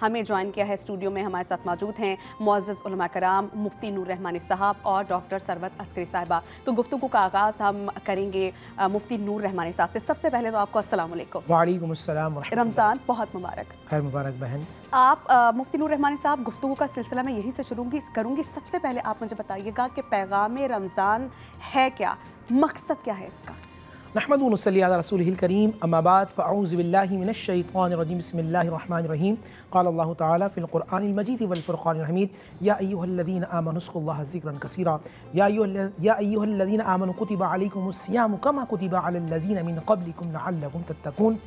हमें ज्वाइन किया है। स्टूडियो में हमारे साथ मौजूद हैं मुअज़्ज़ज़ उलमा कराम मुफ्ती नूर रहमानी साहब और डॉक्टर सरवत अस्करी साहिबा। तो गुफ्तगू का आगाज़ हम करेंगे मुफ्ती नूर रहमानी साहब से। सबसे पहले तो आपको अस्सलाम वालेकुम। वालेकुम अस्सलाम। रमज़ान बहुत मुबारक। खैर मुबारक बहन। आप मुफ्ती नूर रहमानी साहब, गुफ्तगू का सिलसिला मैं यहीं से शुरू करूँगी। सबसे पहले आप मुझे बताइएगा कि पैगाम रमज़ान है क्या, मकसद क्या है इसका? नहमदुहु व नसल्ली अला रसूलिहिल करीम, अम्मा बाद, फ़अऊज़ु बिल्लाहि मिनश शैतानिर रजीम, बिस्मिल्लाहिर रहमानिर रहीम। क़ाल अल्लाहु तआला फ़िल क़ुरआनिल मजीद वल फ़ुरक़ानिल हमीद, या अय्युहल्लज़ीना आमनु उज़्कुरुल्लाह ज़िक्रन कसीरा, या अय्युहल्लज़ीना आमनु कुतिबा अलैकुमुस सियामु कमा कुतिबा अलल लज़ीना मिन क़ब्लिकुम लअल्लकुम तत्तक़ून।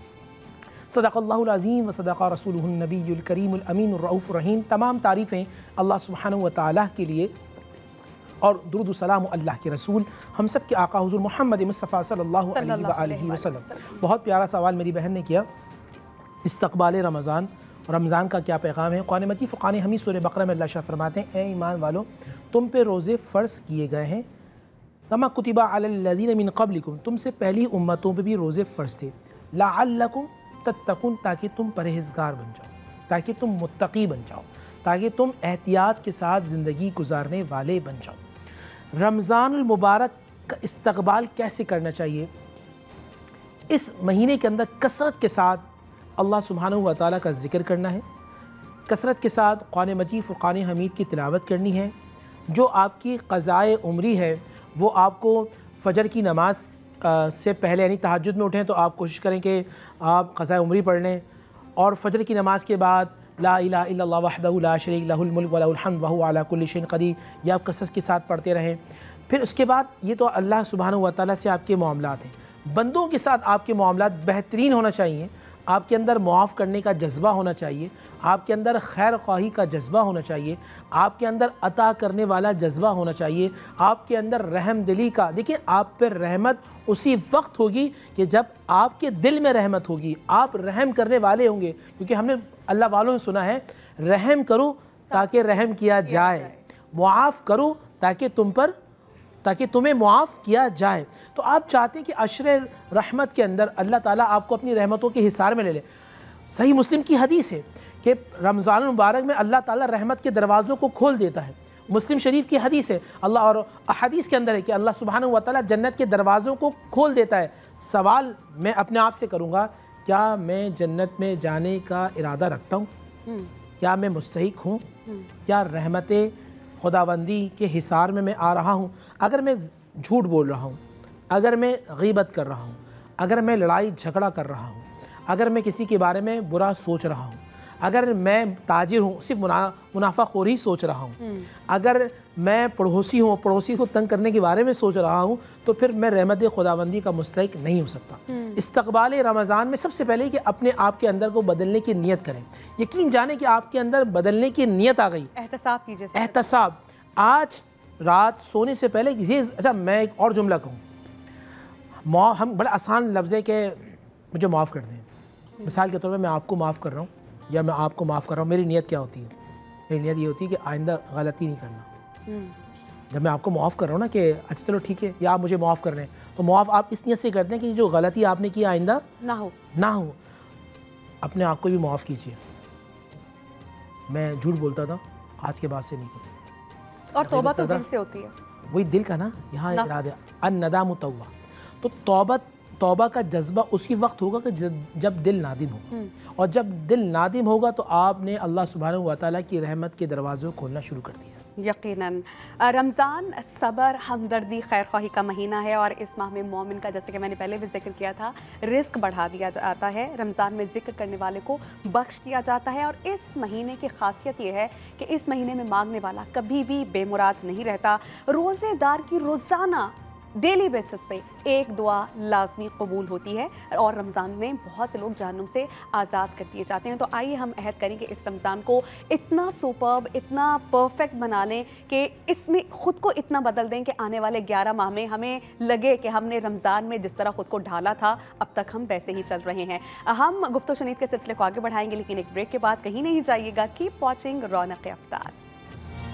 सदक़ल्लाहुल अज़ीम व सदक़ रसूलुहुन नबियुल करीमुल अमीनुर रऊफ़ुर रहीम। तमाम तारीफ़ें अल्लाह सुब्हानहु व तआला के लिए और दुरूद सलाम अल्लाह के रसूल हम सब के आका हुज़ूर मोहम्मद मुस्तफ़ा सल्लल्लाहु अलैहि वसल्लम। बहुत प्यारा सवाल मेरी बहन ने किया, इस्तक़बाल रमज़ान, रमज़ान का क्या पैगाम है। कुरान मजीद फ़ुरक़ान हमीद सूरह बक़रा में अल्लाह शाह फरमाते हैं, ए ईमान वालो, तुम पे रोज़े फ़र्ज़ किए गए हैं कमा कुतिबा अलल लज़ीना मिन क़ब्लिकुम, तुमसे पहली उम्मतों पे भी रोज़े फ़र्ज़ थे, लअल्लकुम तत्तक़ून, ताकि तुम परहेज़गार बन जाओ, ताकि तुम मुत्तक़ी बन जाओ, ताकि तुम एहतियात के साथ ज़िंदगी गुजारने वाले बन जाओ। रमज़ानुल मुबारक का इस्तक़बाल कैसे करना चाहिए? इस महीने के अंदर कसरत के साथ अल्लाह सुब्हानहु व तआला का ज़िक्र करना है, कसरत के साथ कुरान मजीद फ़ुरक़ान हमीद की तिलावत करनी है। जो आपकी क़ज़ाए उम्री है वो आपको फ़जर की नमाज से पहले यानी तहज्जुद में उठें तो आप कोशिश करें कि आप क़ज़ाए उम्री पढ़ लें, और फ़जर की नमाज के बाद ला इलाहा इल्लल्लाह वहदहु ला शरीक लहुल मुल्क व लहुल हम्द व हुवा अला कुल्लि शैइन क़दीर, ये आप कसरत के साथ पढ़ते रहें। फिर उसके बाद ये तो अल्लाह सुब्हानहु व तआला से आपके मामलात हैं, बंदों के साथ आपके मामलात बेहतरीन होना चाहिए। आपके अंदर मुआफ़ करने का जज्बा होना चाहिए, आपके अंदर खैर ख्वाही का जज्बा होना चाहिए, आपके अंदर अता करने वाला जज्बा होना चाहिए, आपके अंदर रहम दिली का। देखिए, आप पर रहमत उसी वक्त होगी कि जब आपके दिल में रहमत होगी, आप रहम करने वाले होंगे। क्योंकि हमने अल्लाह वालों ने सुना है, रहम करो ताकि रहम किया जाए, मुआफ़ करो ताकि तुम्हें मुआफ़ किया जाए। तो आप चाहते हैं कि अशरे रहमत के अंदर अल्लाह ताला आपको अपनी रहमतों के हिसार में ले ले। सही मुस्लिम की हदीस है कि रमज़ान मुबारक में अल्लाह ताला रहमत के दरवाज़ों को खोल देता है। मुस्लिम शरीफ की हदीस है, अल्लाह और हदीस के अंदर है कि अल्लाह सुब्हानहु व तआला जन्नत के दरवाज़ों को खोल देता है। सवाल मैं अपने आप से करूँगा, क्या मैं जन्नत में जाने का इरादा रखता हूँ? क्या मैं मुस्तहिक हूँ? क्या रहमतें खुदाबंदी के हिसार में मैं आ रहा हूँ? अगर मैं झूठ बोल रहा हूँ, अगर मैं गीबत कर रहा हूँ, अगर मैं लड़ाई झगड़ा कर रहा हूँ, अगर मैं किसी के बारे में बुरा सोच रहा हूँ, अगर मैं ताजिर हूँ सिर्फ मुनाफाखोरी सोच रहा हूँ, अगर मैं पड़ोसी हूँ, पड़ोसी को तंग करने के बारे में सोच रहा हूँ, तो फिर मैं रहमत खुदाबंदी का मुस्तहिक नहीं हो सकता। इस्तक़बाल रमज़ान में सबसे पहले कि अपने आप के अंदर को बदलने की नीयत करें। यकीन जाने कि आपके अंदर बदलने की नीयत आ गई। एहतसाब कीजिए। एहतसाब। आज रात सोने से पहले अच्छा, मैं एक और जुमला कहूँ, हम बड़ा आसान लफ्ज़ है कि मुझे माफ़ कर दें। मिसाल के तौर पर मैं आपको माफ़ कर रहा हूँ या मैं आपको माफ़ कर रहा हूँ, मेरी नीयत क्या होती है? मेरी नीयत ये होती है कि आइंदा गलती नहीं करना। जब मैं आपको माफ़ कर रहा हूँ ना कि अच्छा चलो ठीक है, या आप मुझे माफ़ कर रहे हैं, तो माफ़ आप इस नीयत से करते हैं कि जो गलती आपने की आइंदा ना हो। अपने आप को भी माफ़ कीजिए। मैं झूठ बोलता था, आज के बाद से नहीं करूँ। और तौबा तो दिल से होती है, वही दिल का ना, यहाँ इरादा अन-नदामु तौबा। तो तौबा का जज्बा उसी वक्त होगा कि जब दिल नादिम हो, और जब दिल नादिम होगा तो आपने अल्लाह सुब्हानहु व तआला की रहमत के दरवाज़े खोलना शुरू कर दिया। यकीनन रमज़ान सब्र, हमदर्दी, खैर ख्वाही का महीना है, और इस माह में मोमिन का, जैसे कि मैंने पहले भी जिक्र किया था, रिस्क बढ़ा दिया जाता है। रमज़ान में जिक्र करने वाले को बख्श दिया जाता है। और इस महीने की खासियत ये है कि इस महीने में मांगने वाला कभी भी बेमुराद नहीं रहता। रोज़ेदार की रोज़ाना डेली बेसिस पे एक दुआ लाजमी कबूल होती है, और रमज़ान में बहुत से लोग जहन्नुम से आज़ाद कर दिए जाते हैं। तो आइए हम अहद करें कि इस रमज़ान को इतना सुपर्ब, इतना परफेक्ट बना लें कि इसमें ख़ुद को इतना बदल दें कि आने वाले 11 माह में हमें लगे कि हमने रमज़ान में जिस तरह ख़ुद को ढाला था, अब तक हम वैसे ही चल रहे हैं। हम गुफ्तगू शनीद के सिलसिले को आगे बढ़ाएंगे, लेकिन एक ब्रेक के बाद कहीं नहीं जाइएगा। कीप वॉचिंग रौनक अफ्तार।